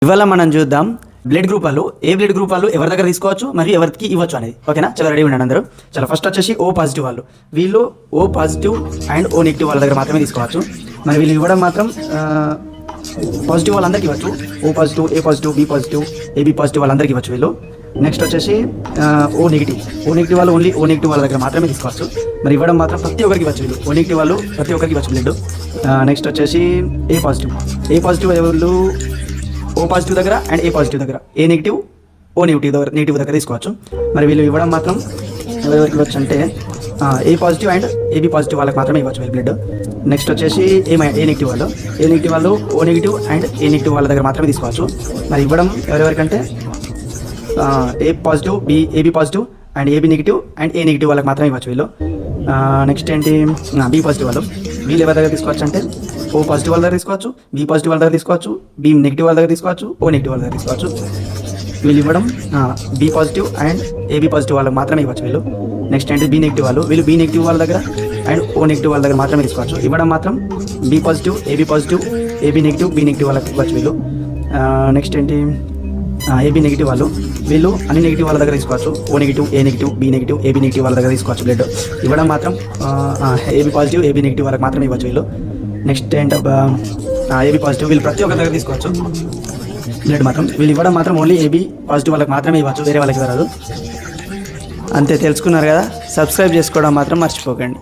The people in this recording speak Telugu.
ఇవాళ మనం చూద్దాం బ్లడ్ గ్రూప్ వాళ్ళు ఎవరి దగ్గర తీసుకోవచ్చు మరియు ఎవరికి ఇవ్వచ్చు అనేది. ఓకేనా, చాలా రెడీ ఉండండి అందరూ. చాలా ఫస్ట్ వచ్చేసి ఓ పాజిటివ్ వాళ్ళు, వీళ్ళు O positive and oh negative వాళ్ళ దగ్గర మాత్రమే తీసుకోవచ్చు. మరి వీళ్ళు ఇవ్వడం మాత్రం పాజిటివ్ వాళ్ళందరికీ ఇవ్వచ్చు. O positive, A positive, B positive, AB positive వాళ్ళందరికీ ఇవ్వచ్చు వీళ్ళు. నెక్స్ట్ వచ్చేసి ఓ నెగిటివ్ వాళ్ళు ఓన్లీ ఓ నెగిటివ్ వాళ్ళ దగ్గర మాత్రమే తీసుకోవచ్చు. మరి ఇవ్వడం మాత్రం ప్రతి ఒక్కరికి ఇవ్వచ్చు వీళ్ళు. ఓ నెగిటివ్ వాళ్ళు ప్రతి ఒక్కరికి ఇవ్వచ్చు బ్లడ్. నెక్స్ట్ వచ్చేసి ఏ పాజిటివ్ వాళ్ళు ఓ పాజిటివ్ దగ్గర అండ్ ఏ పాజిటివ్ దగ్గర, ఏ నెగిటివ్ ఓ నెగిటివ్ దగ్గర తీసుకోవచ్చు. మరి వీళ్ళు ఇవ్వడం మాత్రం ఎవరికి ఇవ్వచ్చు అంటే ఏ పాజిటివ్ అండ్ ఏబి పాజిటివ్ వాళ్ళకి మాత్రమే ఇవ్వచ్చు వీళ్ళు బ్లడ్. నెక్స్ట్ వచ్చేసి ఏ నెగిటివ్ వాళ్ళు O negative and A negative వాళ్ళ దగ్గర మాత్రమే తీసుకోవచ్చు. మరి ఇవ్వడం ఎవరెవరికంటే A positive, AB positive and AB negative and A negative వాళ్ళకి మాత్రమే ఇవ్వచ్చు వీళ్ళు. నెక్స్ట్ ఏంటి, బి పాజిటివ్ వాళ్ళు, వీళ్ళు ఎవరి దగ్గర తీసుకోవచ్చు అంటే ఓ పాజిటివ్ వాళ్ళ దగ్గర తీసుకోవచ్చు, బి పాజిటివ్ వాళ్ళ దగ్గర తీసుకోవచ్చు, బి నెగిటివ్ వాళ్ళ దగ్గర తీసుకోవచ్చు, ఓ నెగిటివ్ వాళ్ళ దగ్గర తీసుకోవచ్చు. వీళ్ళు ఇవ్వడం B positive and AB positive వాళ్ళకి మాత్రమే ఇవ్వచ్చు వీళ్ళు. నెక్స్ట్ ఏంటి, బి నెగిటివ్ వాళ్ళు, వీళ్ళు బి నెగిటివ్ వాళ్ళ దగ్గర అండ్ ఓ నెగిటివ్ వాళ్ళ దగ్గర మాత్రమే తీసుకోవచ్చు. ఇవ్వడం మాత్రం B positive, AB negative, B negative వాళ్ళకి ఇవ్వచ్చు వీళ్ళు. నెక్స్ట్ ఏంటి, ఏబి నెగిటివ్ వాళ్ళు, వీళ్ళు అన్ని నెగిటివ్ వాళ్ళ దగ్గర తీసుకోవచ్చు. O negative, A negative, B negative, AB negative వాళ్ళ దగ్గర తీసుకోవచ్చు బ్లడ్. ఇవ్వడం మాత్రం ఏబి పాజిటివ్, ఏబి నెగిటివ్ వాళ్ళకి మాత్రమే ఇవ్వచ్చు వీళ్ళు. నెక్స్ట్ ఏంటబ్బా, ఏబి పాజిటివ్, వీళ్ళు ప్రతి ఒక్కరి దగ్గర తీసుకోవచ్చు బ్లడ్ మాత్రం. వీళ్ళు ఇవ్వడం మాత్రం ఓన్లీ ఏబి పాజిటివ్ వాళ్ళకి మాత్రమే ఇవ్వచ్చు, వేరే వాళ్ళకి రాదు. అంతే, తెలుసుకున్నారు కదా. సబ్స్క్రైబ్ చేసుకోవడం మాత్రం మర్చిపోకండి.